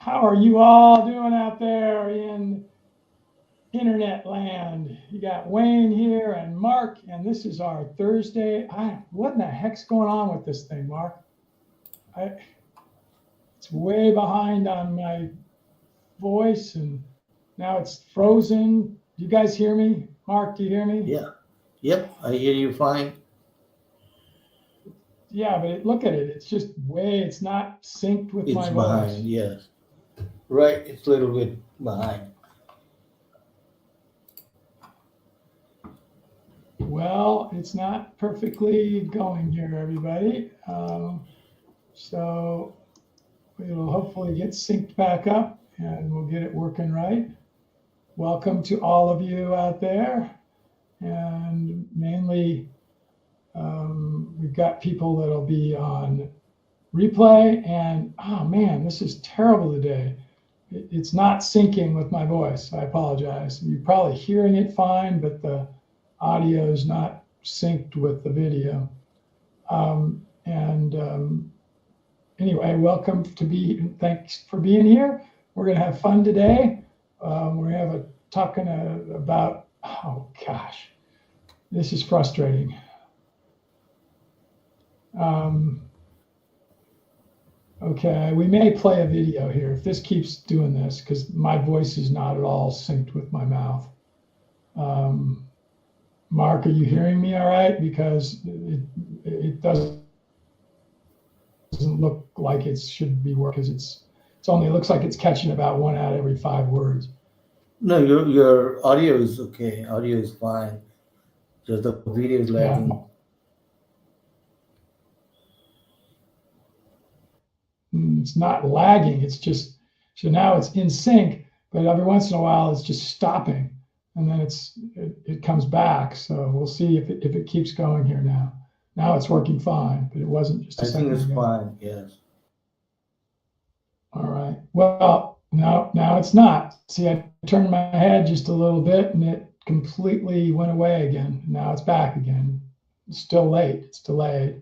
How are you all doing out there in internet land? You got Wayne here and Mark, and this is our Thursday. What in the heck's going on with this thing, Mark? It's way behind on my voice, and now it's frozen. Do you guys hear me? Mark, do you hear me? Yeah. Yep, I hear you fine. Yeah, but look at it. It's not synced with my It's voice. behind, yes. Right, it's a little bit behind. Well, it's not perfectly going here, everybody. So we'll hopefully get synced back up and we'll get it working right. Welcome to all of you out there. And mainly, we've got people that'll be on replay. And oh man, this is terrible today. It's not syncing with my voice. I apologize. You're probably hearing it fine, but the audio is not synced with the video. Anyway, thanks for being here. We're going to have fun today. We're talking about, oh gosh, this is frustrating. Okay, we may play a video here if this keeps doing this, because my voice is not at all synced with my mouth. Mark, are you hearing me all right? Because it doesn't look like it should be working, because it looks like it's catching about 1 out of every 5 words. No, your audio is okay. Audio is fine. Just the video is lagging. Yeah. It's not lagging. It's just, so now it's in sync, but every once in a while it's just stopping, and then it comes back. So we'll see if it keeps going here now. Now it's working fine, but it wasn't just a second ago. I think it's fine, yes. All right. Well, now it's not. See, I turned my head just a little bit and it completely went away again. Now it's back again. It's still late. It's delayed.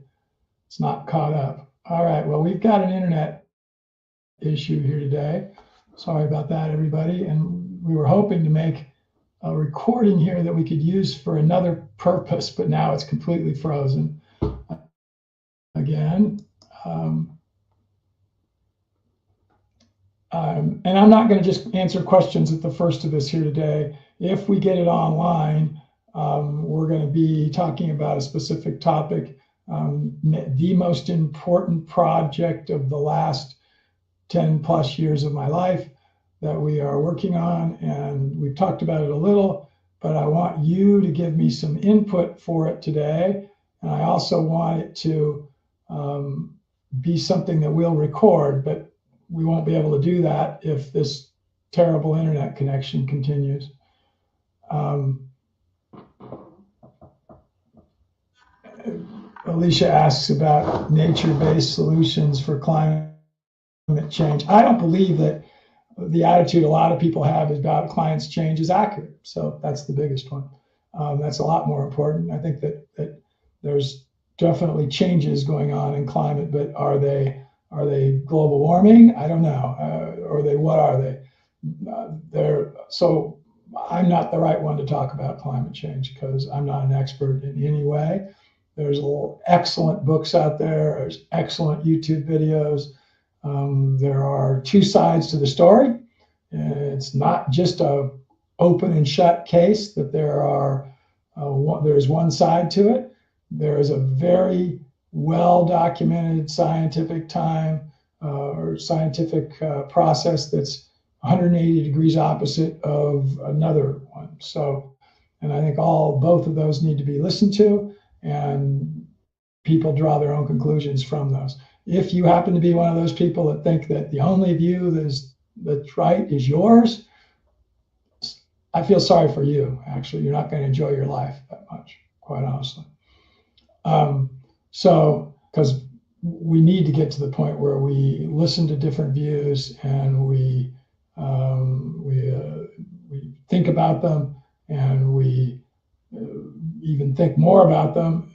It's not caught up. All right. Well, we've got an internet issue here today. Sorry about that, everybody. And we were hoping to make a recording here that we could use for another purpose, but now it's completely frozen again. And I'm not going to just answer questions at the first of this here today. If we get it online, we're going to be talking about a specific topic, the most important project of the last 10 plus years of my life that we are working on. And we've talked about it a little, but I want you to give me some input for it today. And I also want it to be something that we'll record, but we won't be able to do that if this terrible internet connection continues. Alicia asks about nature-based solutions for climate change. I don't believe that the attitude a lot of people have about climate change is accurate. So that's the biggest one. That's a lot more important. I think that there's definitely changes going on in climate, but are they global warming? I don't know. What are they? So I'm not the right one to talk about climate change because I'm not an expert in any way. There's excellent books out there. There's excellent YouTube videos. There are 2 sides to the story. It's not just a open and shut case that there's one side to it. There is a very well-documented scientific process that's 180 degrees opposite of another one. So, and I think both of those need to be listened to, and people draw their own conclusions from those. If you happen to be one of those people that think that the only view that's right is yours, I feel sorry for you. Actually, you're not going to enjoy your life that much, quite honestly. Because we need to get to the point where we listen to different views and we think about them, and we even think more about them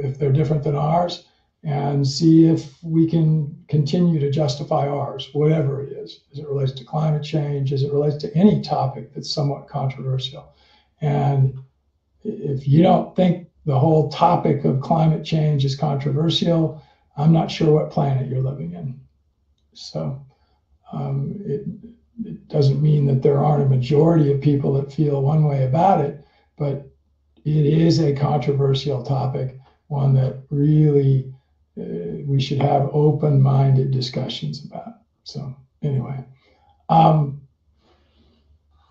if they're different than ours. and see if we can continue to justify ours, whatever it is, as it relates to climate change, as it relates to any topic that's somewhat controversial. And if you don't think the whole topic of climate change is controversial, I'm not sure what planet you're living in. So it doesn't mean that there aren't a majority of people that feel one way about it, but it is a controversial topic, one that really we should have open-minded discussions about. So anyway,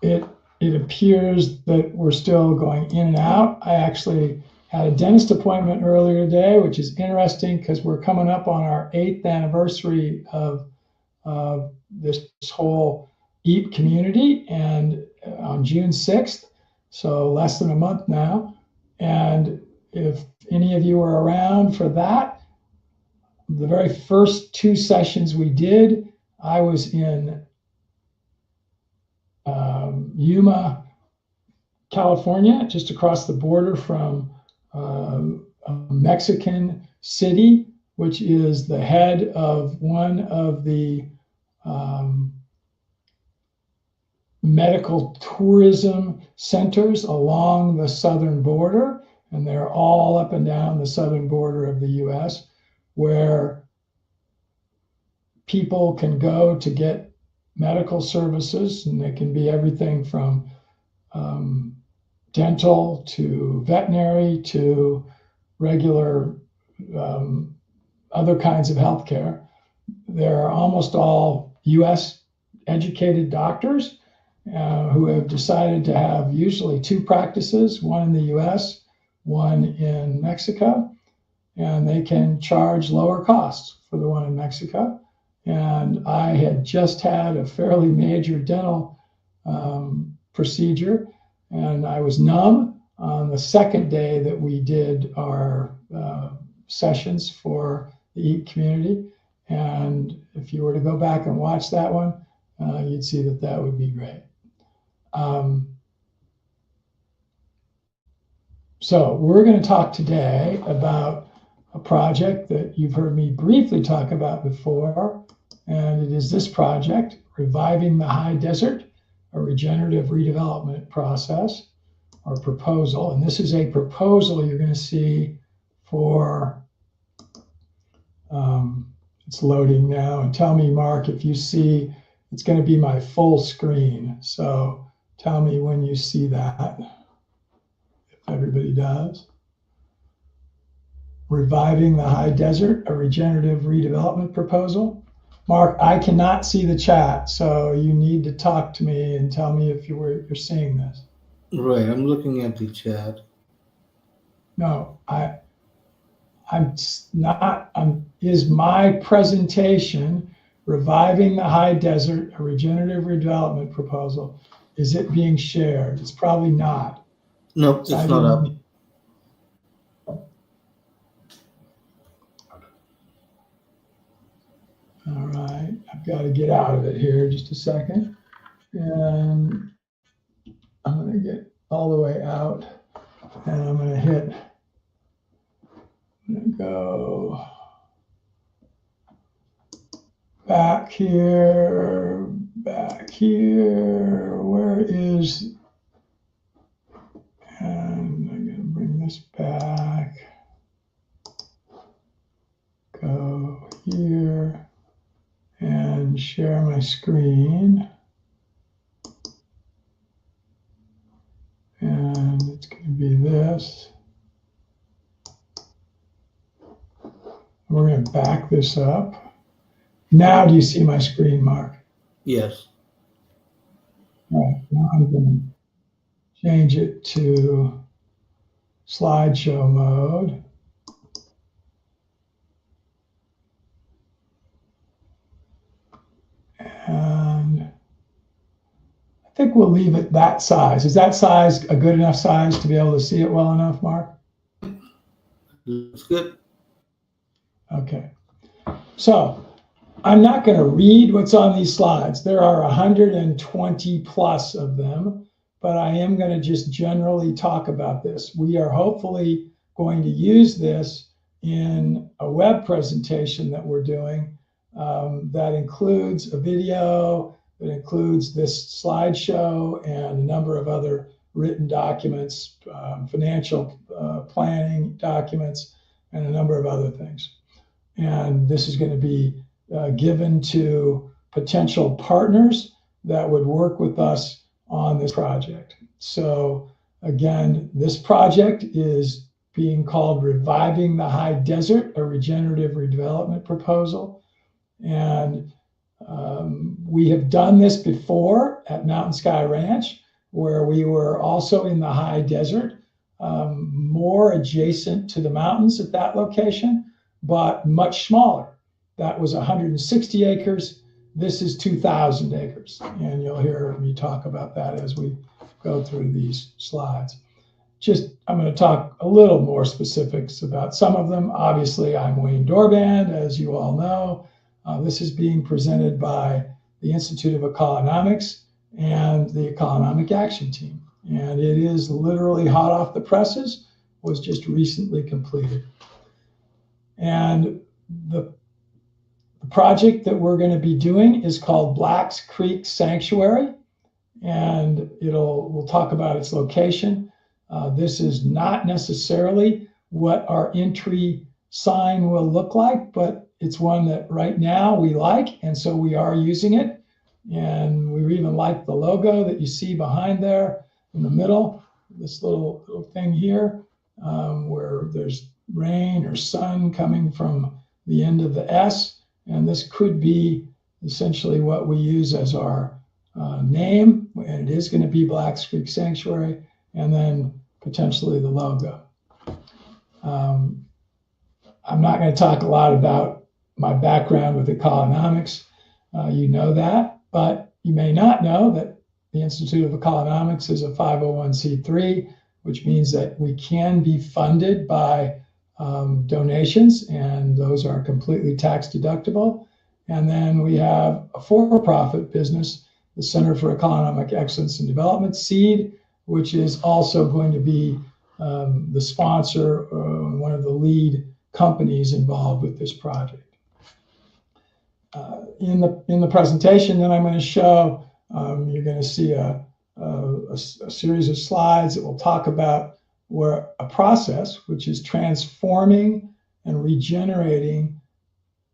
it appears that we're still going in and out. I actually had a dentist appointment earlier today, which is interesting because we're coming up on our 8th anniversary of this whole EAT community, and on June 6th, so less than a month now. And if any of you were around for that, the very first 2 sessions we did, I was in Yuma, California, just across the border from a Mexican city, which is the head of one of the medical tourism centers along the southern border. And they're all up and down the southern border of the US, where people can go to get medical services, and they can be everything from dental to veterinary to regular other kinds of healthcare. They're almost all US educated doctors who have decided to have usually 2 practices, one in the US, one in Mexico, and they can charge lower costs for the one in Mexico. And I had just had a fairly major dental procedure, and I was numb on the second day that we did our sessions for the EAT community. And if you were to go back and watch that one, you'd see that that would be great. So we're going to talk today about a project that you've heard me briefly talk about before, and it is this project, Reviving the High Desert, a regenerative redevelopment process or proposal. And this is a proposal you're going to see for, it's loading now. And tell me, Mark, if you see, it's going to be my full screen. So tell me when you see that, if everybody does. Reviving the High Desert, a regenerative redevelopment proposal. Mark, I cannot see the chat, so you need to talk to me and tell me if you're seeing this. Right, I'm looking at the chat. No, I'm not. Is my presentation, Reviving the High Desert, a regenerative redevelopment proposal, is it being shared? It's probably not. No, it's not up. All right, I've got to get out of it here just a second. And I'm going to get all the way out, and I'm going to go back here, where is, and I'm going to bring this back, go here, and share my screen. And it's going to be this. We're going to back this up. Now, do you see my screen, Mark? Yes. All right, now I'm going to change it to slideshow mode. And I think we'll leave it that size. Is that size a good enough size to be able to see it well enough, Mark? Looks good. Okay. So I'm not going to read what's on these slides. There are 120 plus of them, but I am going to just generally talk about this. We are hopefully going to use this in a web presentation that we're doing that includes a video, that includes this slideshow and a number of other written documents, financial planning documents, and a number of other things. And this is going to be given to potential partners that would work with us on this project. So again, this project is being called Reviving the High Desert, a regenerative redevelopment proposal. And we have done this before at Mountain Sky Ranch, where we were also in the high desert, more adjacent to the mountains at that location, but much smaller. That was 160 acres. This is 2,000 acres. And you'll hear me talk about that as we go through these slides. I'm going to talk a little more specifics about some of them. Obviously, I'm Wayne Dorband, as you all know. This is being presented by the Institute of Economics and the Economic Action Team. And it is literally hot off the presses, was just recently completed. And the project that we're going to be doing is called Blacks Creek Sanctuary, and we'll talk about its location. This is not necessarily what our entry sign will look like, but it's one that right now we like, and so we are using it. And we even like the logo that you see behind there in the middle, this little thing here, where there's rain or sun coming from the end of the S. And this could be essentially what we use as our name, and it is going to be Blacks Creek Sanctuary, and then potentially the logo. I'm not going to talk a lot about my background with economics. You know that, but you may not know that the Institute of Economics is a 501c3, which means that we can be funded by donations, and those are completely tax deductible. And then we have a for-profit business, the Center for Economic Excellence and Development, SEED, which is also going to be the sponsor, one of the lead companies involved with this project. In the presentation that I'm going to show, you're going to see a series of slides that will talk about where a process which is transforming and regenerating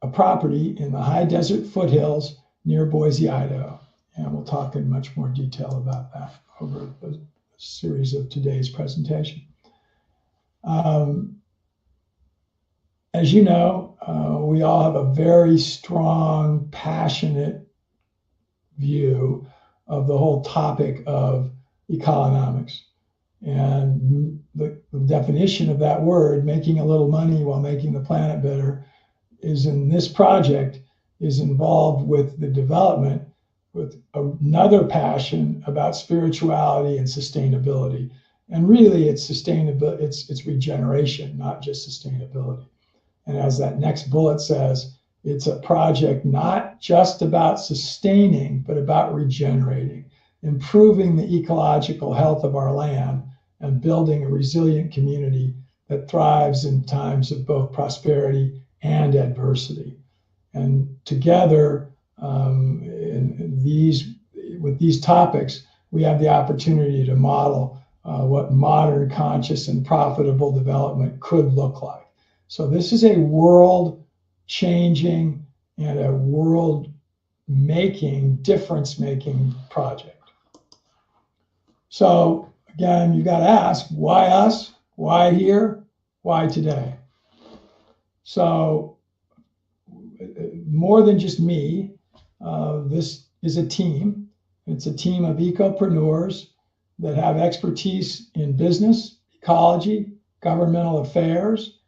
a property in the high desert foothills near Boise, Idaho. And we'll talk in much more detail about that over the series of today's presentation. As you know, we all have a very strong, passionate view of the whole topic of economics. And the definition of that word, making a little money while making the planet better, is in this project is involved with the development with another passion about spirituality and sustainability. And really it's sustainability, it's regeneration, not just sustainability. And as that next bullet says, it's a project not just about sustaining, but about regenerating, improving the ecological health of our land, and building a resilient community that thrives in times of both prosperity and adversity. And together, with these topics, we have the opportunity to model what modern, conscious, and profitable development could look like. So this is a world-changing and a world-making, difference-making project. So again, you got to ask, why us? Why here? Why today? So more than just me, this is a team. It's a team of ecopreneurs that have expertise in business, ecology, governmental affairs.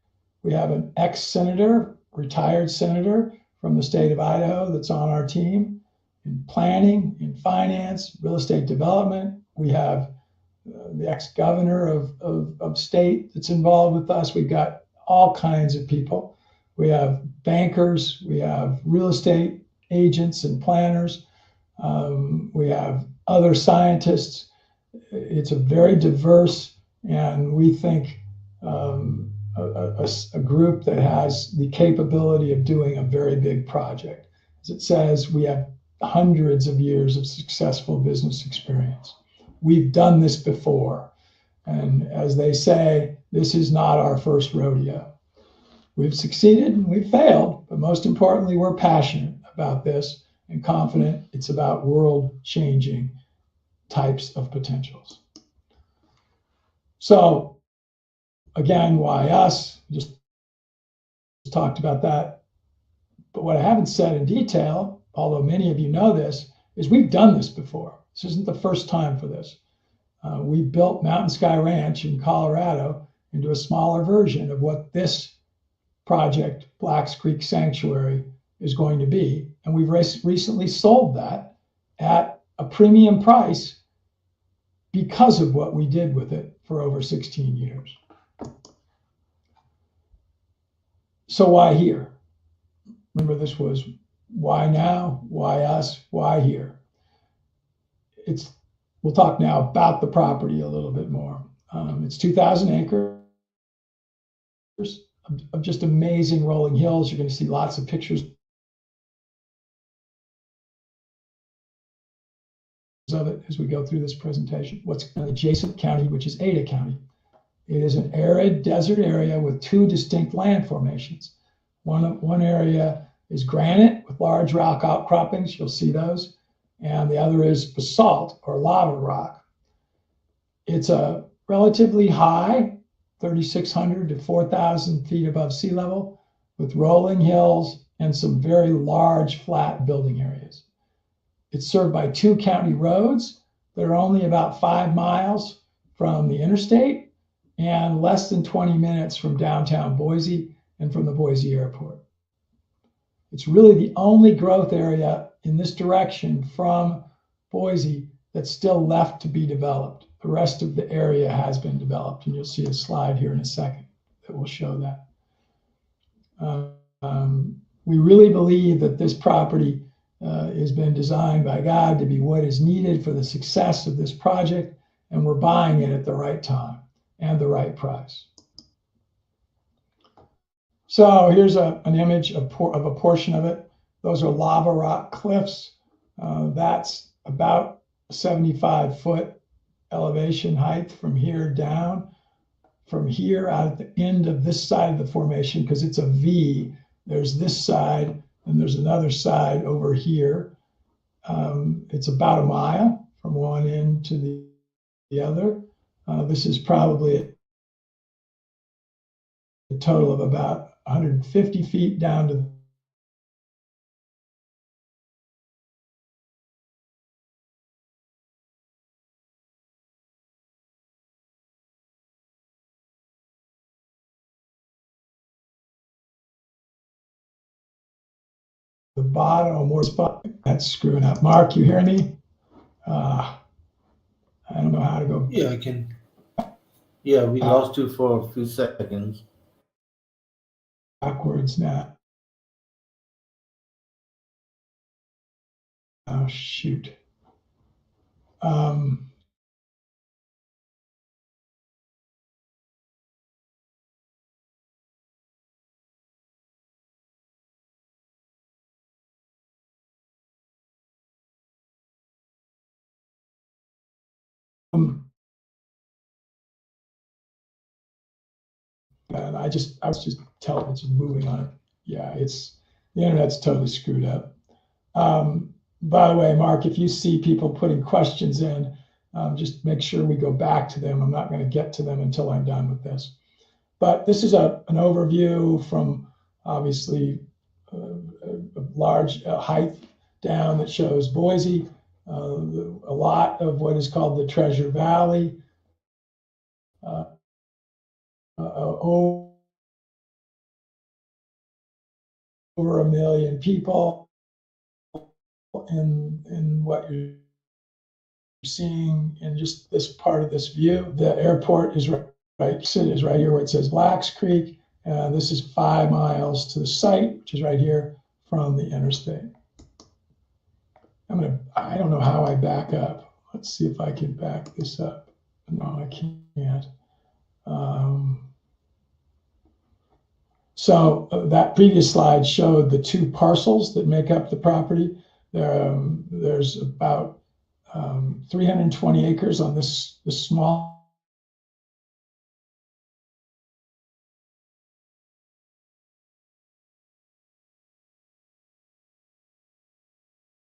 We have an ex-senator, retired senator from the state of Idaho that's on our team in planning, in finance, real estate development. We have the ex-governor of state that's involved with us. We've got all kinds of people. We have bankers, we have real estate agents and planners. We have other scientists. It's a very diverse and we think a group that has the capability of doing a very big project. As it says, we have hundreds of years of successful business experience. We've done this before. And as they say, this is not our first rodeo. We've succeeded and we've failed, but most importantly, we're passionate about this and confident it's about world-changing types of potentials. So again, why us? Just talked about that. But what I haven't said in detail, although many of you know this, is we've done this before. This isn't the first time for this. We built Mountain Sky Ranch in Colorado into a smaller version of what this project, Blacks Creek Sanctuary, is going to be. And we've recently sold that at a premium price because of what we did with it for over 16 years. So why here? Remember, this was why now, why us, why here? We'll talk now about the property a little bit more. It's 2,000 acres of just amazing rolling hills. You're going to see lots of pictures of it as we go through this presentation. What's an adjacent county, which is Ada County. It is an arid desert area with two distinct land formations. One area is granite with large rock outcroppings. You'll see those. And the other is basalt or lava rock. It's a relatively high, 3,600 to 4,000 feet above sea level, with rolling hills and some very large flat building areas. It's served by two county roads that are only about 5 miles from the interstate and less than 20 minutes from downtown Boise and from the Boise airport. It's really the only growth area in this direction from Boise that's still left to be developed. The rest of the area has been developed, and you'll see a slide here in a second that will show that. We really believe that this property has been designed by God to be what is needed for the success of this project, and we're buying it at the right time and the right price. So here's an image of a portion of it. Those are lava rock cliffs. That's about 75-foot elevation height from here down. From here out at the end of this side of the formation, because it's a V, there's this side and there's another side over here. It's about a mile from one end to the other. This is probably a total of about 150 feet down to the bottom, more spot. That's screwing up. Mark, you hear me? I don't know how to go. Yeah, I can. Yeah, we lost you for a few seconds. Backwards now. Oh, shoot. And I was just telling it's moving on it. Yeah, the internet's totally screwed up. By the way, Mark, if you see people putting questions in, just make sure we go back to them. I'm not going to get to them until I'm done with this. But this is an overview from obviously a large height down that shows Boise, a lot of what is called the Treasure Valley, over 1 million people in what you're seeing in just this part of this view. The airport is right here where it says Blacks Creek. This is 5 miles to the site, which is right here from the interstate. I don't know how I back up. Let's see if I can back this up. No, I can't. So that previous slide showed the two parcels that make up the property. There's about 320 acres on this small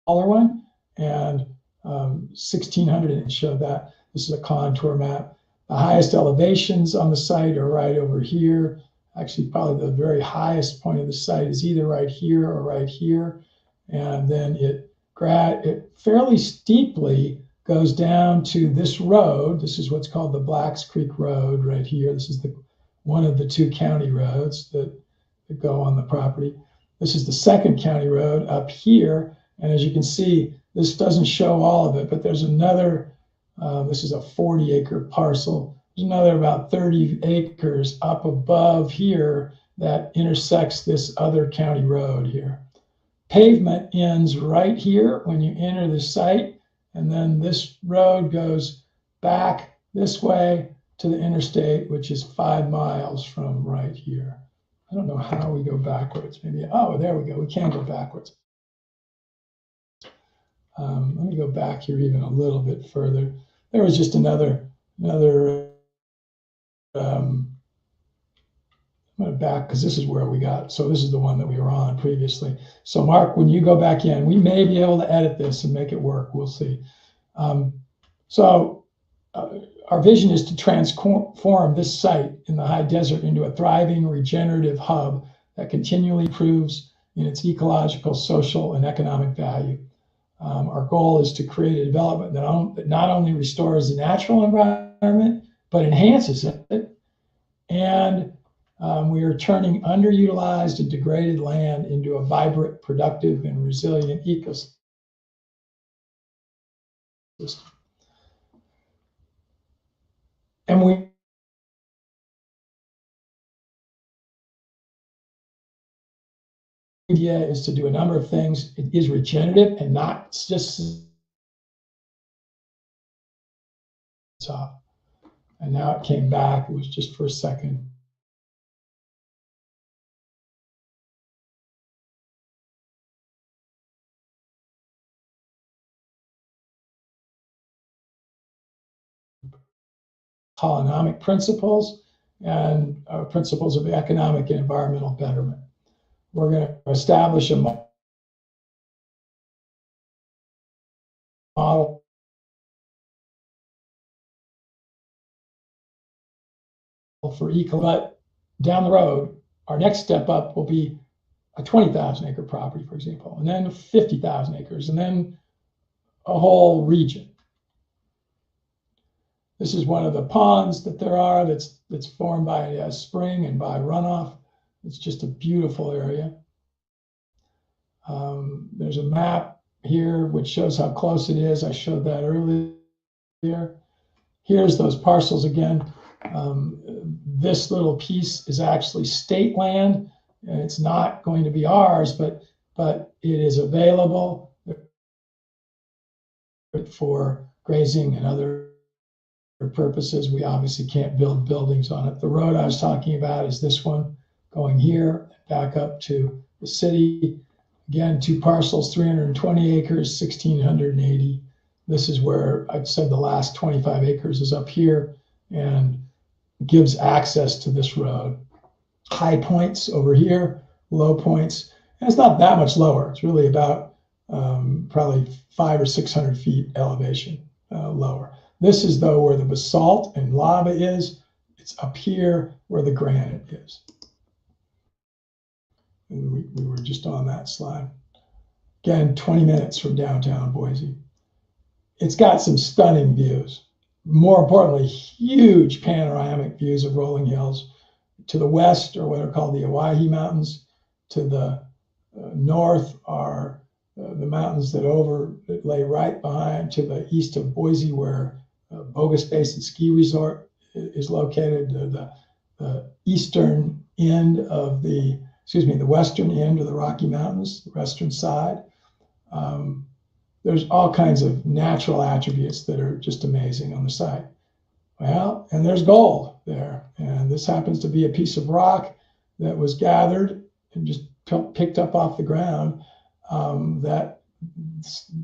smaller one, and 1600 showed that. This is a contour map. The highest elevations on the site are right over here. Actually, probably the very highest point of the site is either right here or right here. And then it fairly steeply goes down to this road. This is what's called the Blacks Creek Road right here. This is one of the two county roads that go on the property. This is the second county road up here. And as you can see, this doesn't show all of it, but there's another, this is a 40-acre parcel. There's another about 30 acres up above here that intersects this other county road here. Pavement ends right here when you enter the site, and then this road goes back this way to the interstate, which is 5 miles from right here. I don't know how we go backwards. Maybe, oh, there we go. We can go backwards. Let me go back here even a little bit further. There was just another I'm going to back because this is where we got. So this is the one that we were on previously. So Mark, when you go back in, we may be able to edit this and make it work. We'll see. Our vision is to transform this site in the high desert into a thriving regenerative hub that continually improves in its ecological, social, and economic value. Our goal is to create a development that not only restores the natural environment, but enhances it. And we are turning underutilized and degraded land into a vibrant, productive, and resilient ecosystem. And idea is to do a number of things. It is regenerative and not just off. And now it came back. It was just for a second. Holonomic principles and principles of economic and environmental betterment. We're going to establish a model for eco, but down the road, our next step up will be a 20,000 acre property, for example, and then 50,000 acres, and then a whole region. This is one of the ponds that there are that's formed by a spring and by runoff. It's just a beautiful area. There's a map here which shows how close it is. I showed that earlier. Here's those parcels again. This little piece is actually state land, and it's not going to be ours, but it is available for grazing and other purposes. We obviously can't build buildings on it. The road I was talking about is this one going here back up to the city. Again, two parcels, 320 acres, 1,680. This is where I'd said the last 25 acres is up here and gives access to this road. High points over here, low points. And it's not that much lower. It's really about probably 500 or 600 feet elevation lower. This is though where the basalt and lava is. It's up here where the granite is. And we were just on that slide. Again, 20 minutes from downtown Boise. It's got some stunning views. More importantly, huge panoramic views of rolling hills. To the west are what are called the Owyhee Mountains. To the north are the mountains that lay right behind to the east of Boise, where Bogus Basin Ski Resort is located. The eastern end of the western end of the Rocky Mountains, the western side. There's all kinds of natural attributes that are just amazing on the site. Well, and there's gold there. And this happens to be a piece of rock that was gathered and just picked up off the ground. That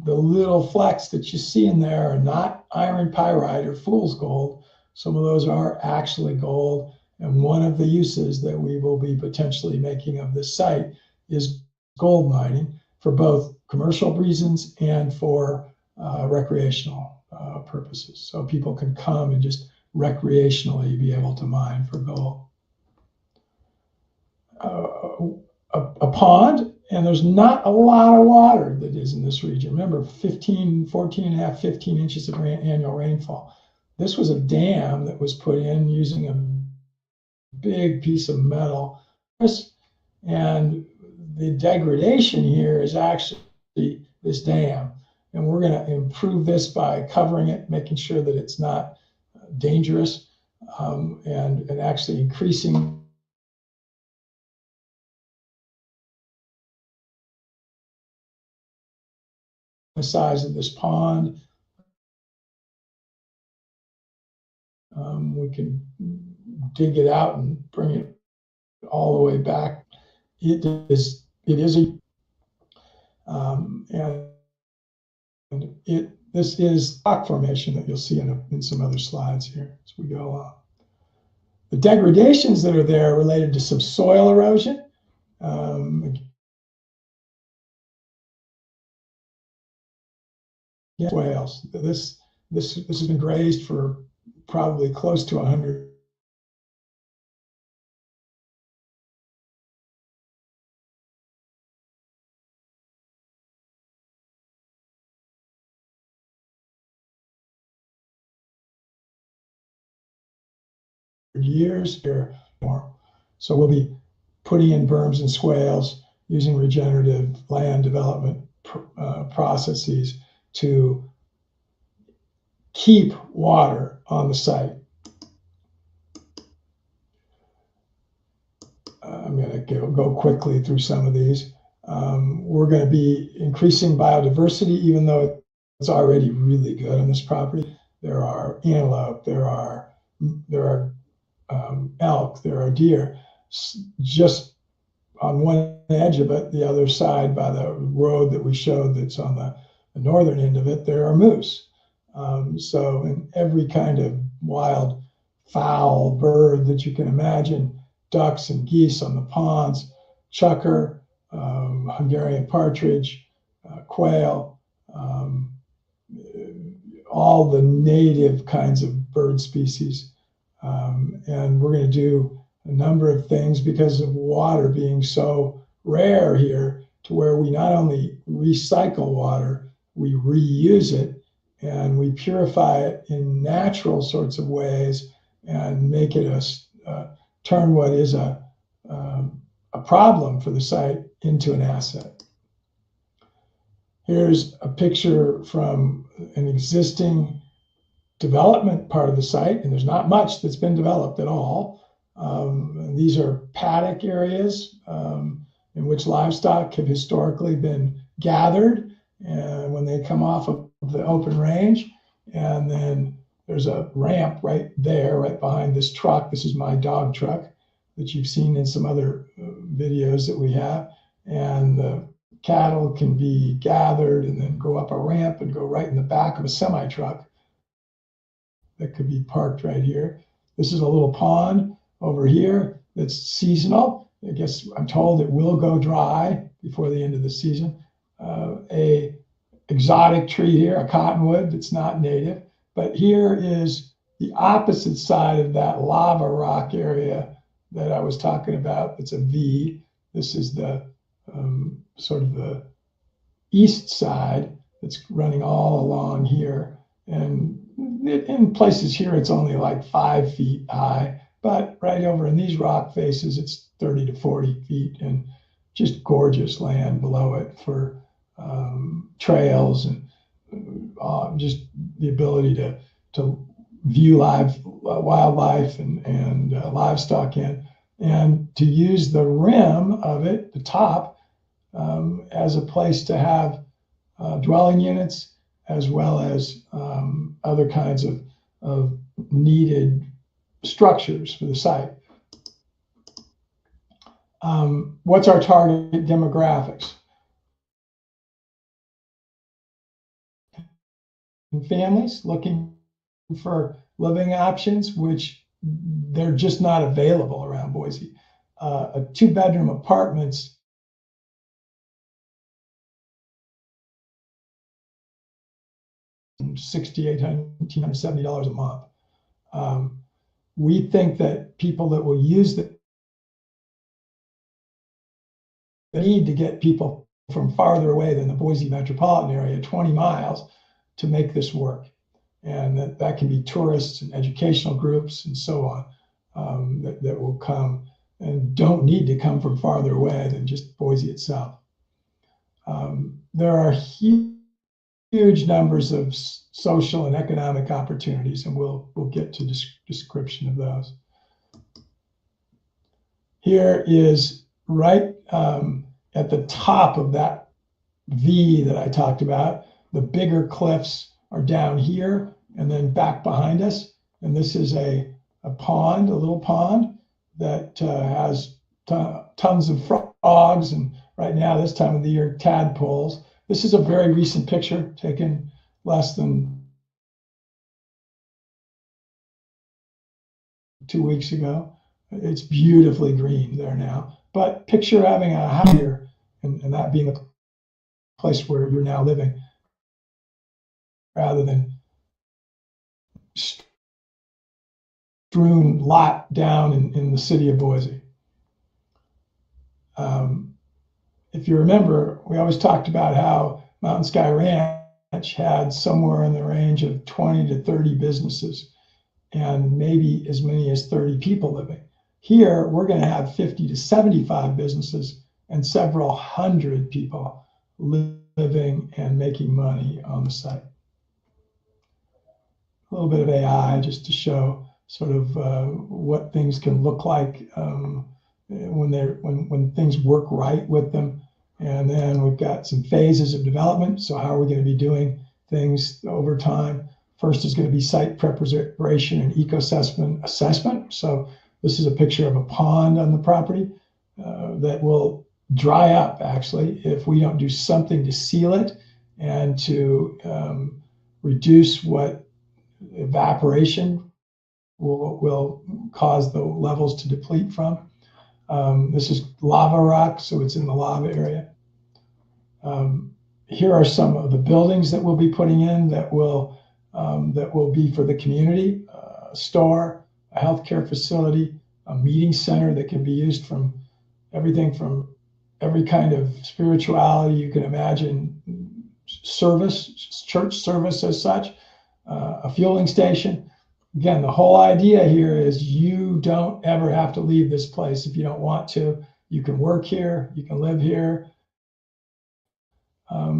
the little flecks that you see in there are not iron pyrite or fool's gold. Some of those are actually gold. And one of the uses that we will be potentially making of this site is gold mining for both commercial reasons and for recreational purposes. So people can come and just recreationally be able to mine for gold. A pond, and there's not a lot of water that is in this region. Remember, 14 and a half, 15 inches of annual rainfall. This was a dam that was put in using a big piece of metal. And the degradation here is actually this dam. And we're going to improve this by covering it, making sure that it's not dangerous, and actually increasing the size of this pond. We can dig it out and bring it all the way back. It is this is rock formation that you'll see in some other slides here as we go along. The degradations that are there are related to some soil erosion. Swales. This has been grazed for probably close to 100 years here more. So we'll be putting in berms and swales using regenerative land development processes to keep water on the site. I'm going to go quickly through some of these. We're going to be increasing biodiversity, even though it's already really good on this property. There are antelope, there are elk, there are deer. Just on one edge of it, the other side by the road that we showed that's on the northern end of it, there are moose. So in every kind of wild fowl, bird that you can imagine, ducks and geese on the ponds, chukar, Hungarian partridge, quail, all the native kinds of bird species. And we're going to do a number of things because of water being so rare here, to where we not only recycle water, we reuse it and we purify it in natural sorts of ways and make it turn what is a problem for the site into an asset. Here's a picture from an existing development part of the site, and there's not much that's been developed at all. These are paddock areas in which livestock have historically been gathered when they come off of the open range. And then there's a ramp right there, right behind this truck. This is my dog truck that you've seen in some other videos that we have. And the cattle can be gathered and then go up a ramp and go right in the back of a semi-truck that could be parked right here. This is a little pond over here that's seasonal. I guess I'm told it will go dry before the end of the season. A exotic tree here, a cottonwood that's not native. But here is the opposite side of that lava rock area that I was talking about. It's a V. This is the sort of the east side that's running all along here. And in places here, it's only like 5 feet high, but right over in these rock faces, it's 30 to 40 feet, and just gorgeous land below it for trails and just the ability to view wildlife and livestock in, and to use the rim of it, the top, as a place to have dwelling units, as well as other kinds of needed structures for the site. What's our target demographics? And families looking for living options, which they're just not available around Boise. A 2-bedroom apartments $6,870 a month. We think that people that will use the need to get people from farther away than the Boise metropolitan area, 20 miles, to make this work. And that can be tourists and educational groups and so on that will come and don't need to come from farther away than just Boise itself. There are huge numbers of social and economic opportunities, and we'll get to description of those. Here is right at the top of that V that I talked about. The bigger cliffs are down here and then back behind us. And this is a pond, a little pond that has tons of frogs, and right now, this time of the year, tadpoles. This is a very recent picture taken less than 2 weeks ago. It's beautifully green there now. But picture having a house here and that being the place where you're now living, rather than strewn lot down in the city of Boise. If you remember, we always talked about how Mountain Sky Ranch had somewhere in the range of 20 to 30 businesses and maybe as many as 30 people living. Here, we're going to have 50 to 75 businesses and several hundred people living and making money on the site. A little bit of AI just to show sort of what things can look like when things work right with them. And then we've got some phases of development. So how are we going to be doing things over time? First is going to be site preparation and eco-assessment. So this is a picture of a pond on the property that will dry up, actually, if we don't do something to seal it and to reduce what evaporation will cause the levels to deplete from. This is lava rock, so it's in the lava area. Here are some of the buildings that we'll be putting in that will be for the community: a store, a healthcare facility, a meeting center that can be used from everything from every kind of spirituality you can imagine, service, church service as such, a fueling station. Again, the whole idea here is you don't ever have to leave this place if you don't want to. You can work here, you can live here,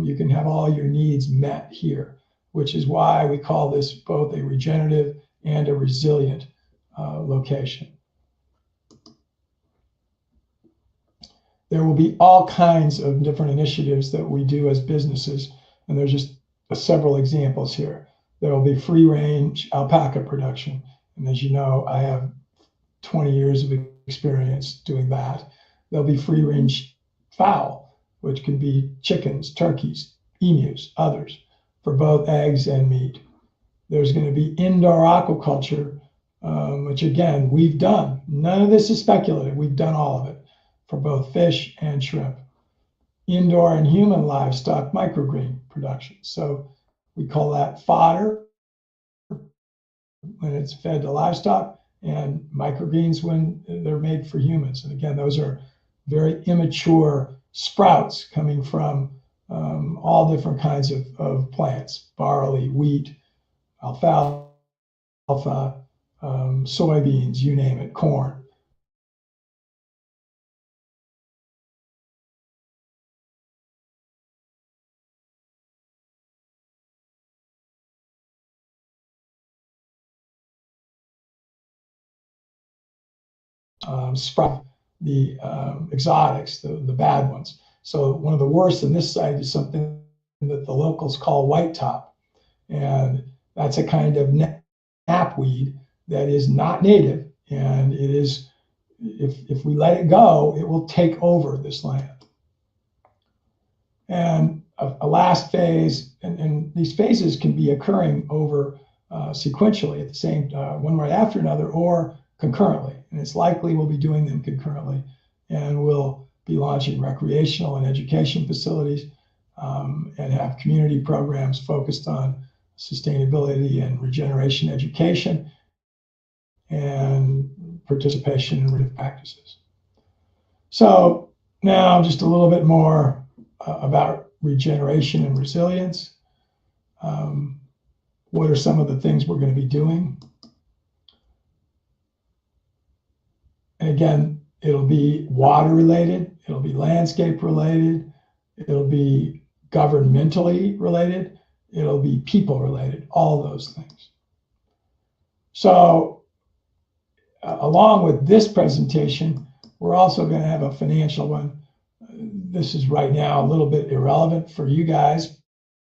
you can have all your needs met here, which is why we call this both a regenerative and a resilient location. There will be all kinds of different initiatives that we do as businesses, and there's just several examples here. There will be free-range alpaca production, and as you know, I have 20 years of experience doing that. There'll be free-range fowl, which can be chickens, turkeys, emus, others, for both eggs and meat. There's going to be indoor aquaculture, which again, we've done. None of this is speculative. We've done all of it for both fish and shrimp. Indoor and human livestock microgreen production. So we call that fodder when it's fed to livestock, and microgreens when they're made for humans. And again, those are very immature sprouts coming from all different kinds of plants: barley, wheat, alfalfa, soybeans, you name it, corn. Sprout the exotics, the bad ones. So one of the worst in this site is something that the locals call white top. And that's a kind of knapweed that is not native, and it is if we let it go, it will take over this land. And a last phase, and these phases can be occurring over sequentially at the same, one right after another, or concurrently. And it's likely we'll be doing them concurrently. And we'll be launching recreational and education facilities, and have community programs focused on sustainability and regeneration education and participation in regenerative practices. So now just a little bit more about regeneration and resilience. What are some of the things we're going to be doing? And again, it'll be water related, it'll be landscape related, it'll be governmentally related, it'll be people related, all those things. So along with this presentation, we're also going to have a financial one. This is right now a little bit irrelevant for you guys,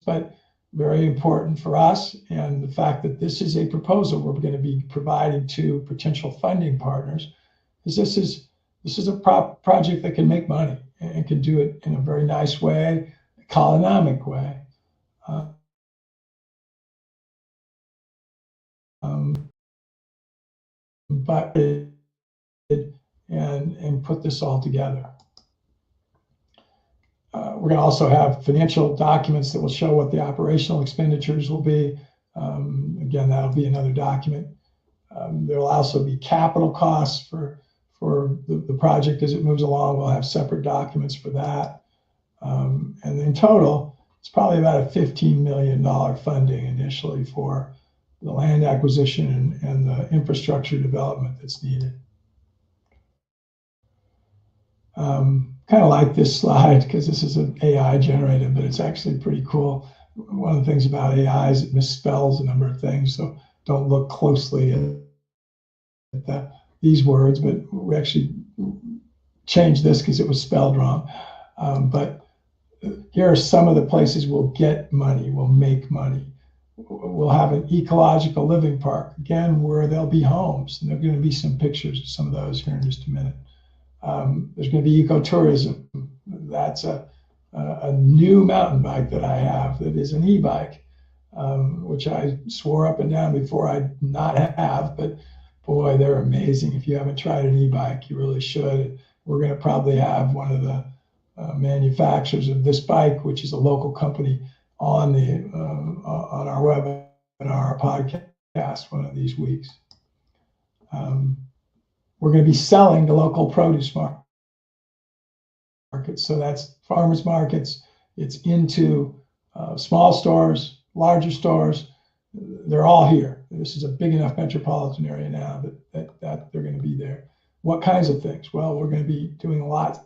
but very important for us. And the fact that this is a proposal we're going to be providing to potential funding partners is this is a project that can make money and can do it in a very nice way, economic way. But and put this all together. We're going to also have financial documents that will show what the operational expenditures will be. Again, that'll be another document. There will also be capital costs for the project as it moves along. We'll have separate documents for that. And in total, it's probably about a $15 million funding initially for the land acquisition and the infrastructure development that's needed. Kind of like this slide because this is an AI generated, but it's actually pretty cool. One of the things about AI is it misspells a number of things, so don't look closely at these words, but we actually changed this because it was spelled wrong. But here are some of the places we'll get money, we'll make money. We'll have an ecological living park, again, where there'll be homes, and there are going to be some pictures of some of those here in just a minute. There's going to be ecotourism. That's a new mountain bike that I have that is an e-bike, which I swore up and down before I'd not have, but boy, they're amazing. If you haven't tried an e-bike, you really should. We're going to probably have one of the manufacturers of this bike, which is a local company, on our webinar, our podcast, one of these weeks. We're going to be selling to local produce markets. So that's farmers markets. It's into small stores, larger stores. They're all here. This is a big enough metropolitan area now that they're going to be there. What kinds of things? Well, we're going to be doing a lot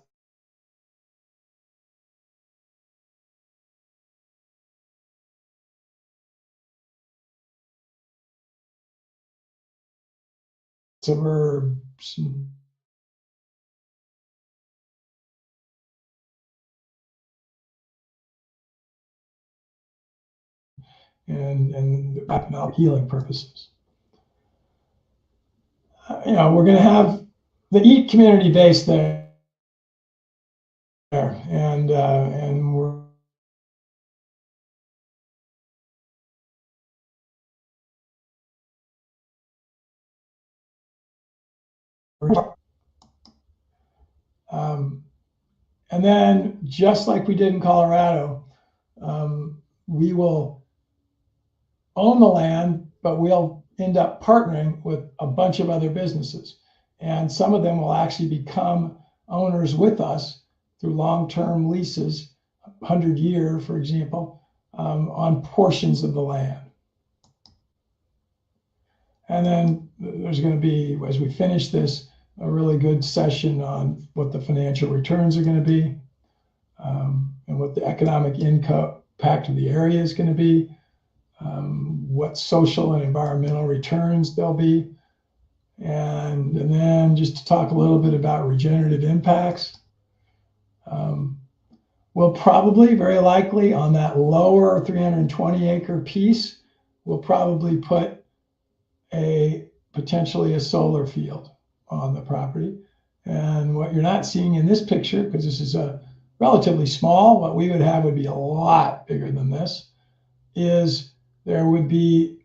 suburbs, and healing purposes. We're going to have the EAT community base there, and we're and then, just like we did in Colorado, we will own the land, but we'll end up partnering with a bunch of other businesses. And some of them will actually become owners with us through long-term leases, 100-year, for example, on portions of the land. And then there's going to be, as we finish this, a really good session on what the financial returns are going to be, and what the economic impact of the area is going to be, what social and environmental returns there'll be, and then just to talk a little bit about regenerative impacts. We'll probably, very likely, on that lower 320-acre piece, we'll probably put potentially a solar field on the property. And what you're not seeing in this picture, because this is a relatively small, what we would have would be a lot bigger than this, is there would be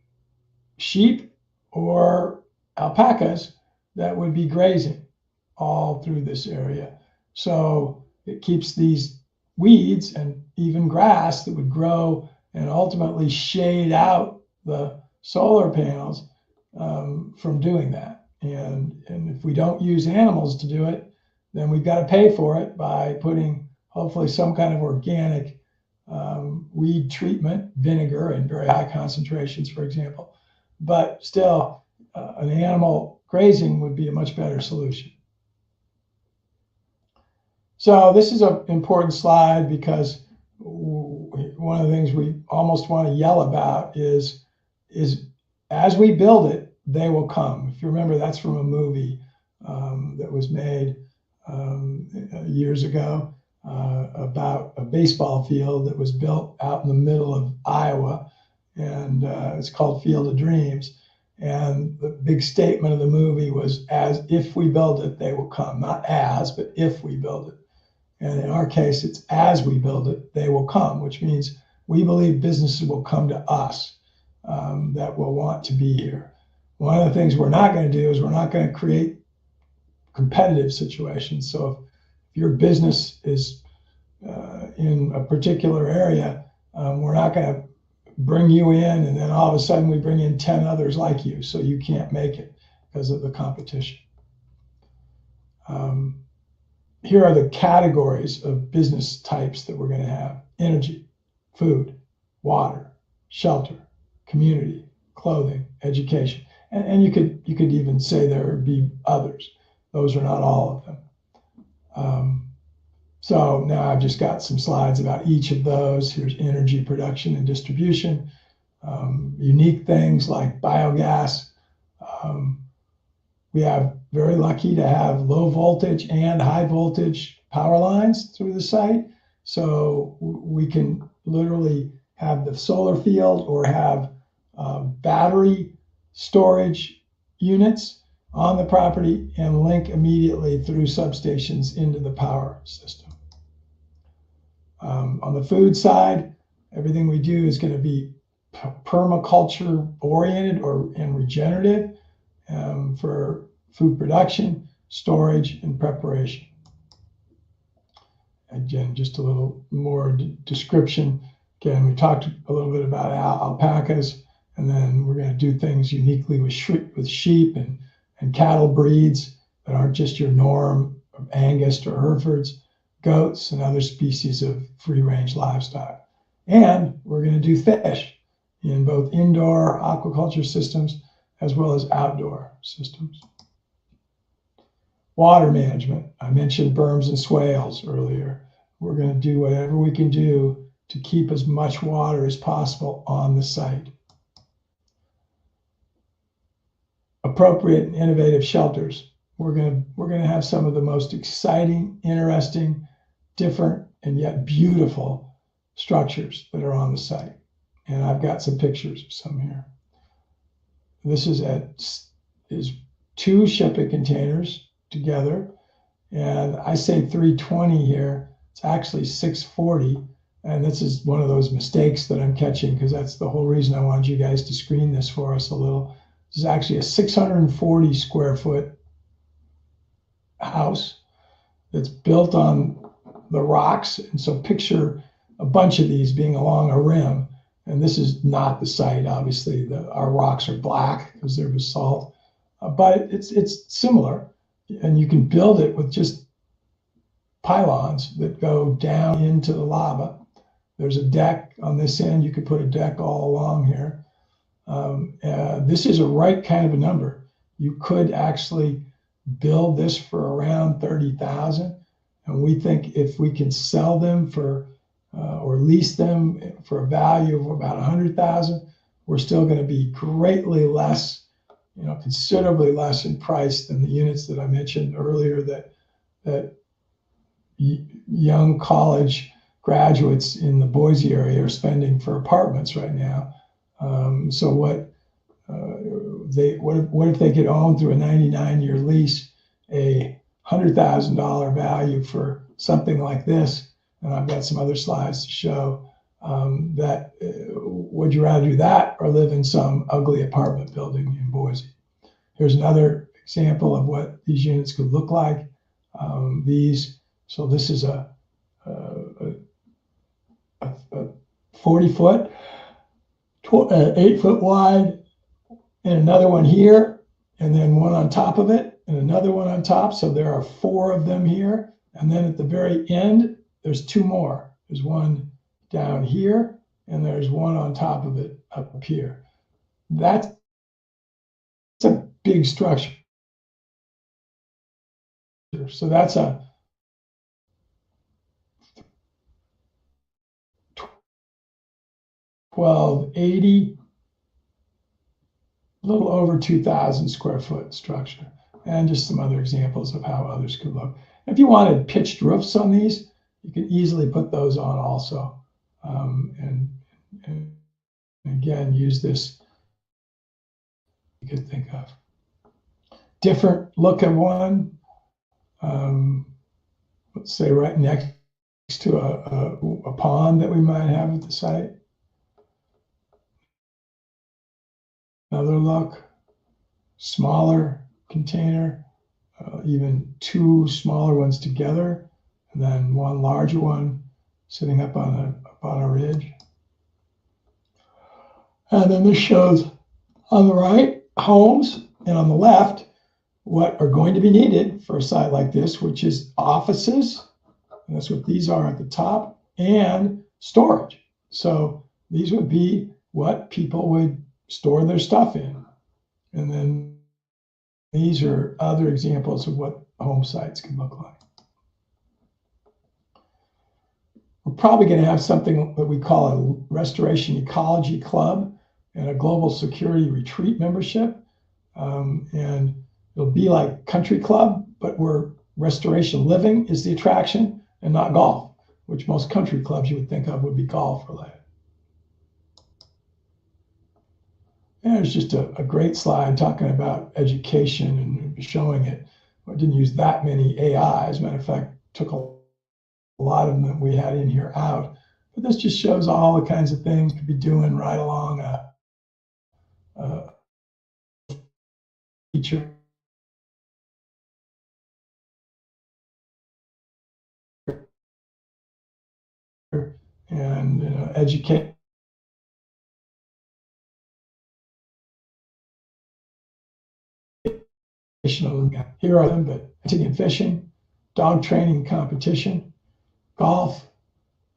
sheep or alpacas that would be grazing all through this area. So it keeps these weeds and even grass that would grow and ultimately shade out the solar panels from doing that. And if we don't use animals to do it, then we've got to pay for it by putting hopefully some kind of organic weed treatment, vinegar in very high concentrations, for example. But still, an animal grazing would be a much better solution. So this is an important slide because one of the things we almost want to yell about is as we build it, they will come. If you remember, that's from a movie that was made years ago about a baseball field that was built out in the middle of Iowa, and it's called Field of Dreams. And the big statement of the movie was, as if we build it, they will come. Not as, but if we build it. And in our case, it's as we build it, they will come, which means we believe businesses will come to us that will want to be here. One of the things we're not going to do is we're not going to create competitive situations. So if your business is in a particular area, we're not going to bring you in and then all of a sudden we bring in 10 others like you, so you can't make it because of the competition. Here are the categories of business types that we're going to have: energy, food, water, shelter, community, clothing, education. And you could even say there would be others. Those are not all of them. So now I've just got some slides about each of those. Here's energy production and distribution. Unique things like biogas. We are very lucky to have low voltage and high voltage power lines through the site. So we can literally have the solar field or have battery storage units on the property and link immediately through substations into the power system. On the food side, everything we do is going to be permaculture oriented and regenerative for food production, storage, and preparation. Again, just a little more description. Again, we talked a little bit about alpacas, and then we're going to do things uniquely with sheep and cattle breeds that aren't just your norm of Angus or Herefords, goats, and other species of free-range livestock. And we're going to do fish in both indoor aquaculture systems as well as outdoor systems. Water management. I mentioned berms and swales earlier. We're going to do whatever we can do to keep as much water as possible on the site. Appropriate and innovative shelters. We're going to have some of the most exciting, interesting, different, and yet beautiful structures that are on the site. And I've got some pictures of some here. This is 2 shipping containers together, and I say 320 here. It's actually 640, and this is one of those mistakes that I'm catching because that's the whole reason I wanted you guys to screen this for us a little. This is actually a 640 square foot house that's built on the rocks, and so picture a bunch of these being along a rim. And this is not the site, obviously. Our rocks are black because they're basalt, but it's similar. And you can build it with just pylons that go down into the lava. There's a deck on this end. You could put a deck all along here. This is a right kind of a number. You could actually build this for around 30,000. And we think if we can sell them for or lease them for a value of about 100,000, we're still going to be greatly less, considerably less in price than the units that I mentioned earlier that young college graduates in the Boise area are spending for apartments right now. So what if they could own through a 99-year lease a $100,000 value for something like this, and I've got some other slides to show that would you rather do that or live in some ugly apartment building in Boise? Here's another example of what these units could look like. So this is a 40-foot, 8-foot wide, and another one here, and then one on top of it, and another one on top. So there are 4 of them here. And then at the very end, there's 2 more. There's one down here, and there's one on top of it up here. That's a big structure. So that's a 1280, a little over 2,000 square foot structure, and just some other examples of how others could look. If you wanted pitched roofs on these, you could easily put those on also, and again use this. You could think of different look at one. Let's say right next to a pond that we might have at the site. Another look, smaller container, even 2 smaller ones together, and then one larger one sitting up on a ridge. And then this shows on the right homes, and on the left what are going to be needed for a site like this, which is offices, and that's what these are at the top, and storage. So these would be what people would store their stuff in. And then these are other examples of what home sites can look like. We're probably going to have something that we call a Restoration Ecology Club and a Global Security Retreat membership. And it'll be like Country Club, but where restoration living is the attraction and not golf, which most country clubs you would think of would be golf related. And it's just a great slide talking about education and showing it. I didn't use that many AIs. As a matter of fact, took a lot of them that we had in here out. But this just shows all the kinds of things you could be doing right along a feature. And educate. Here are them, but hunting and fishing, dog training competition, golf,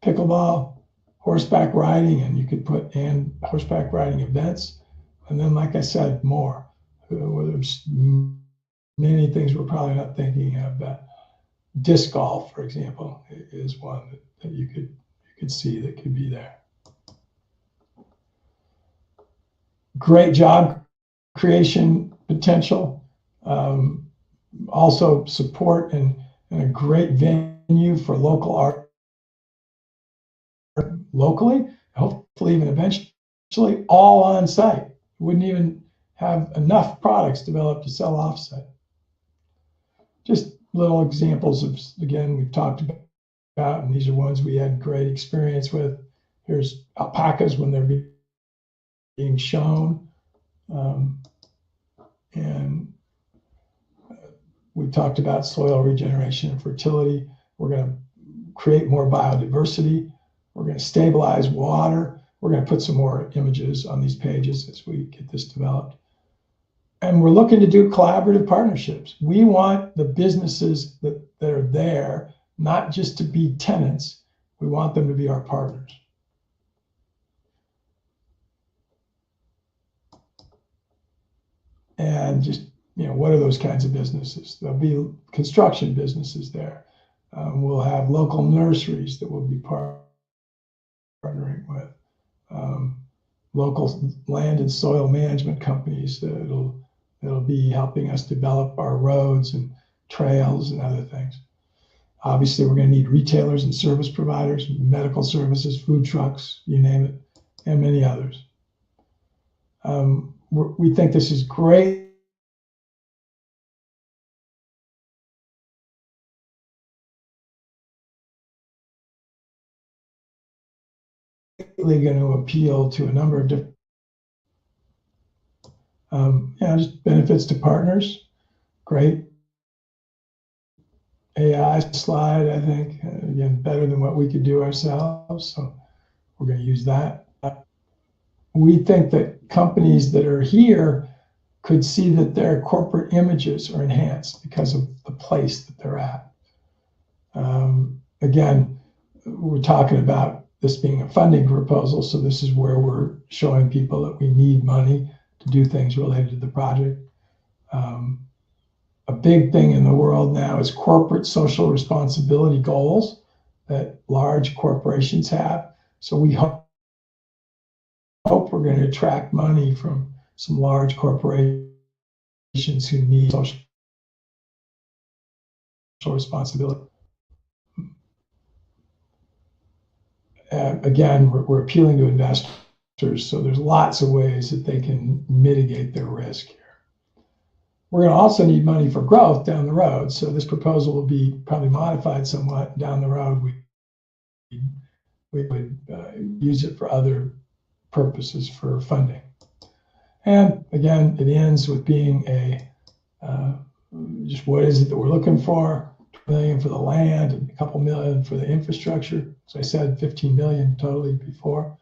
pickleball, horseback riding, and you could put and horseback riding events. And then, like I said, more. There's many things we're probably not thinking of. But disc golf, for example, is one that you could see that could be there. Great job creation potential. Also support and a great venue for local art locally, hopefully even eventually all on site. Wouldn't even have enough products developed to sell offsite. Just little examples of, again, we've talked about, and these are ones we had great experience with. Here's alpacas when they're being shown. And we talked about soil regeneration and fertility. We're going to create more biodiversity. We're going to stabilize water. We're going to put some more images on these pages as we get this developed. And we're looking to do collaborative partnerships. We want the businesses that are there not just to be tenants. We want them to be our partners. And just, what are those kinds of businesses? There'll be construction businesses there. We'll have local nurseries that we'll be partnering with. Local land and soil management companies that'll be helping us develop our roads and trails and other things. Obviously, we're going to need retailers and service providers, medical services, food trucks, you name it, and many others. We think this is great going to appeal to a number of different, just benefits to partners. Great AI slide, I think, again, better than what we could do ourselves. So we're going to use that. We think that companies that are here could see that their corporate images are enhanced because of the place that they're at. Again, we're talking about this being a funding proposal, so this is where we're showing people that we need money to do things related to the project. A big thing in the world now is corporate social responsibility goals that large corporations have. So we hope we're going to attract money from some large corporations who need social responsibility. Again, we're appealing to investors, so there's lots of ways that they can mitigate their risk here. We're going to also need money for growth down the road, so this proposal will be probably modified somewhat down the road. We would use it for other purposes for funding. And again, it ends with being just what is it that we're looking for? $2 million for the land and a couple million for the infrastructure. As I said, 15 million totally before.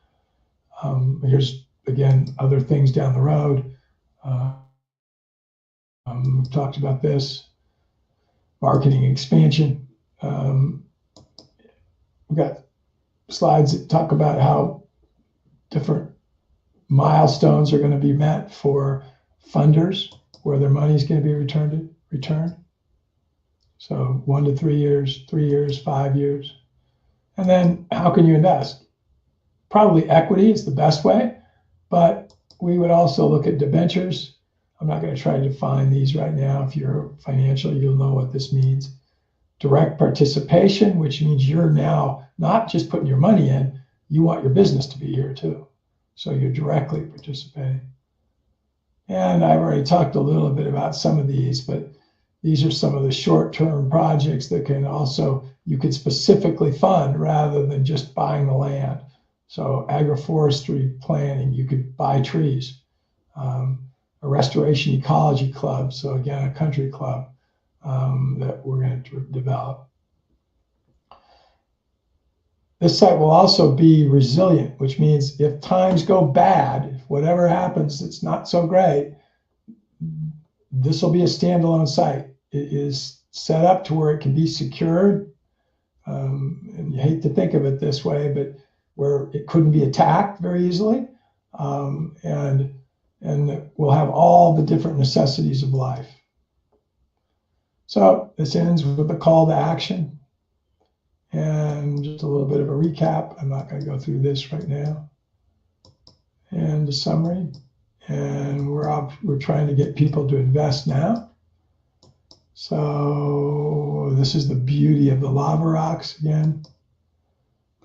Here's again other things down the road. We've talked about this. Marketing expansion. We've got slides that talk about how different milestones are going to be met for funders, where their money is going to be returned. So 1 to 3 years, 3 years, 5 years. And then how can you invest? Probably equity is the best way, but we would also look at debentures. I'm not going to try to define these right now. If you're financial, you'll know what this means. Direct participation, which means you're now not just putting your money in, you want your business to be here too. So you're directly participating. And I've already talked a little bit about some of these, but these are some of the short-term projects that can also, you could specifically fund rather than just buying the land. So agroforestry planning, you could buy trees. A restoration ecology club, so again, a country club that we're going to develop. This site will also be resilient, which means if times go bad, if whatever happens, it's not so great, this will be a standalone site. It is set up to where it can be secured. And you hate to think of it this way, but where it couldn't be attacked very easily. And we'll have all the different necessities of life. So this ends with a call to action. And just a little bit of a recap. I'm not going to go through this right now. And a summary. And we're trying to get people to invest now. So this is the beauty of the lava rocks again.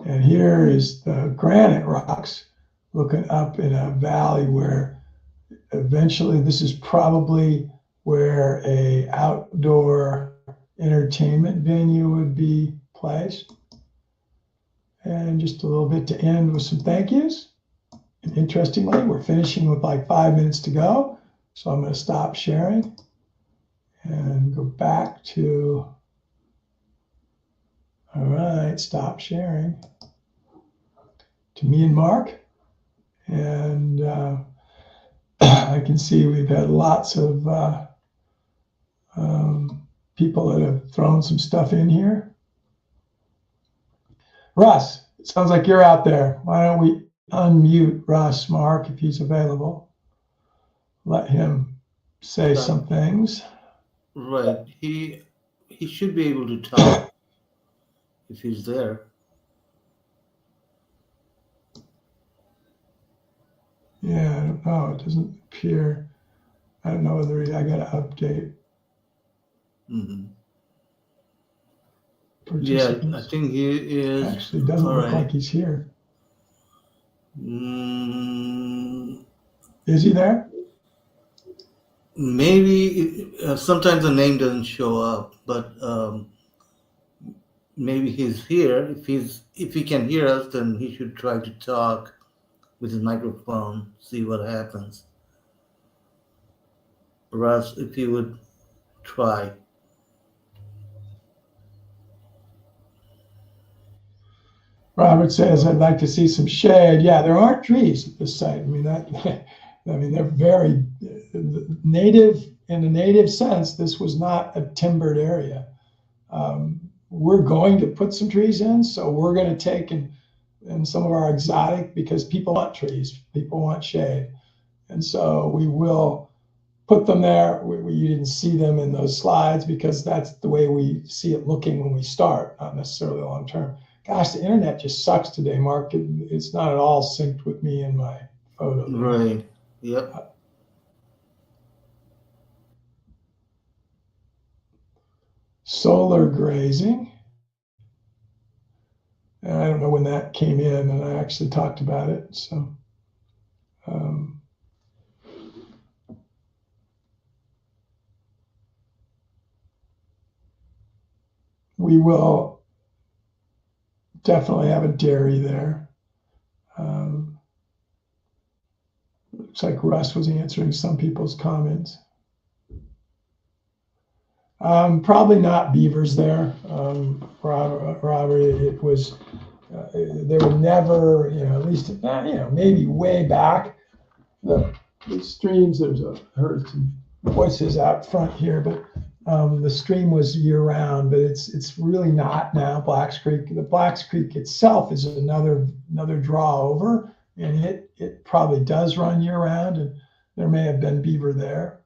And here is the granite rocks looking up in a valley where eventually this is probably where a outdoor entertainment venue would be placed. And just a little bit to end with some thank yous. And interestingly, we're finishing with like 5 minutes to go. So I'm going to stop sharing and go back to, all right, stop sharing to me and Mark. And I can see we've had lots of people that have thrown some stuff in here. Russ, it sounds like you're out there. Why don't we unmute Russ, Mark, if he's available? Let him say some things. Right. He should be able to talk if he's there. Yeah, I don't know. It doesn't appear. I don't know whether I got to update. Mm-hmm. Yeah, I think he is. Actually, it doesn't look like he's here. Is he there? Maybe sometimes the name doesn't show up, but maybe he's here. If he can hear us, then he should try to talk with his microphone, see what happens. Russ, if you would try. Robert says, I'd like to see some shade. Yeah, there aren't trees at this site. I mean, they're very native in a native sense. This was not a timbered area. We're going to put some trees in, so we're going to take and some of our exotic, because people want trees, people want shade. And so we will put them there. You didn't see them in those slides because that's the way we see it looking when we start, not necessarily long term. Gosh, the internet just sucks today, Mark. It's not at all synced with me and my photo there. Right. Yep. Solar grazing. I don't know when that came in, and I actually talked about it. So, we will definitely have a dairy there. Looks like Russ was answering some people's comments. Probably not beavers there, Robert. It was there were never, at least maybe way back the streams. Heard some voices out front here, but the stream was year round. But it's really not now. Blacks Creek. The Blacks Creek itself is another draw over, and it probably does run year round, and there may have been beaver there.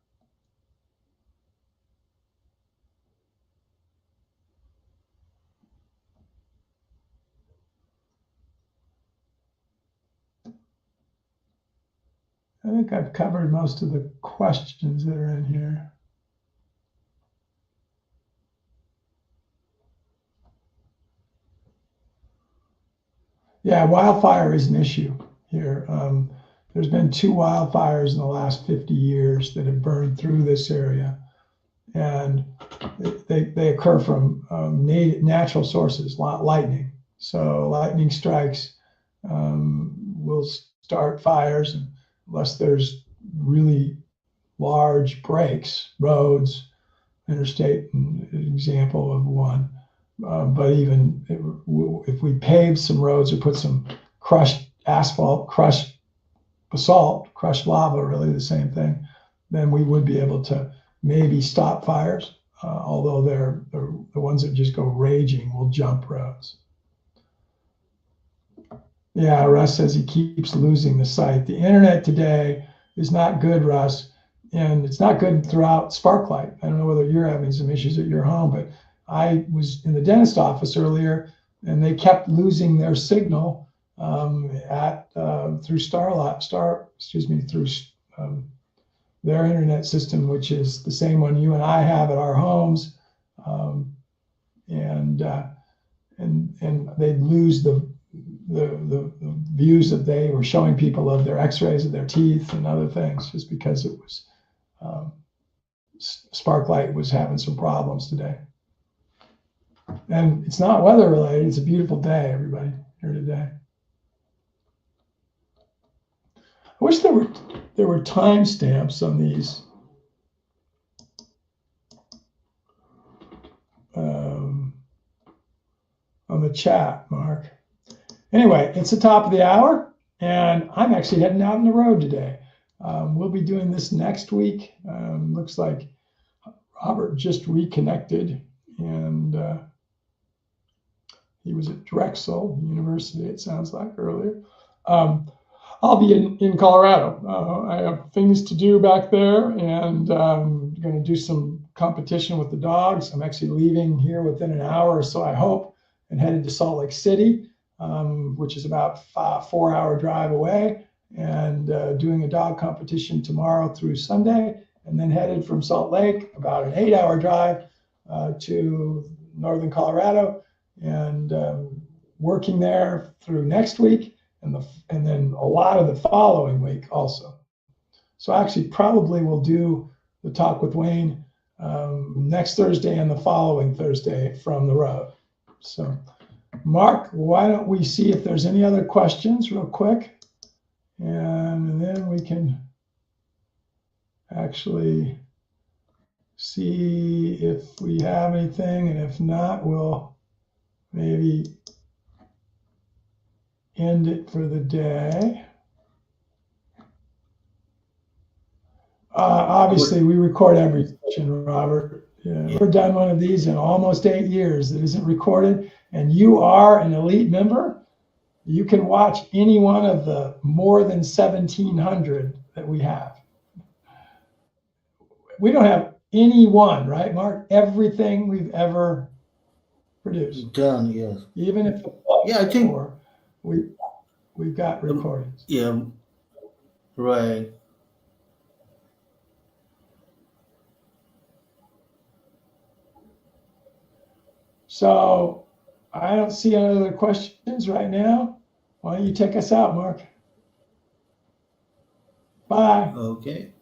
I think I've covered most of the questions that are in here. Yeah, wildfire is an issue here. There's been 2 wildfires in the last 50 years that have burned through this area, and they occur from natural sources, lightning. So lightning strikes will start fires unless there's really large breaks, roads, interstate, an example of one. But even if we paved some roads or put some crushed asphalt, crushed basalt, crushed lava, really the same thing, then we would be able to maybe stop fires. Although they're the ones that just go raging will jump roads. Yeah, Russ says he keeps losing the site. The internet today is not good, Russ, and it's not good throughout Sparklight. I don't know whether you're having some issues at your home, but I was in the dentist office earlier, and they kept losing their signal through their internet system, which is the same one you and I have at our homes, and they'd lose the views that they were showing people of their x-rays of their teeth and other things, just because it was Sparklight was having some problems today. And it's not weather related. It's a beautiful day, everybody, here today. I wish there were timestamps on these. On the chat, Mark. Anyway, it's the top of the hour, and I'm actually heading out on the road today. We'll be doing this next week. Looks like Robert just reconnected, and he was at Drexel University, it sounds like, earlier. I'll be in Colorado. I have things to do back there, and I'm going to do some competition with the dogs. I'm actually leaving here within an hour or so, I hope, and headed to Salt Lake City, which is about a 4-hour drive away, and doing a dog competition tomorrow through Sunday, and then headed from Salt Lake about an 8-hour drive to northern Colorado, and working there through next week, and then a lot of the following week also. So actually probably we'll do the talk with Wayne next Thursday and the following Thursday from the road. So, Mark, why don't we see if there's any other questions real quick? And then we can actually see if we have anything. And if not, we'll maybe end it for the day. Obviously, we record every session, Robert. Yeah. We've done one of these in almost 8 years that isn't recorded, and you are an elite member. You can watch any one of the more than 1,700 that we have. We don't have any one, right, Mark? Everything we've ever produced. Done, yes. Even if I think we've got recordings. Yeah, right. So I don't see any other questions right now. Why don't you take us out, Mark? Bye. Okay.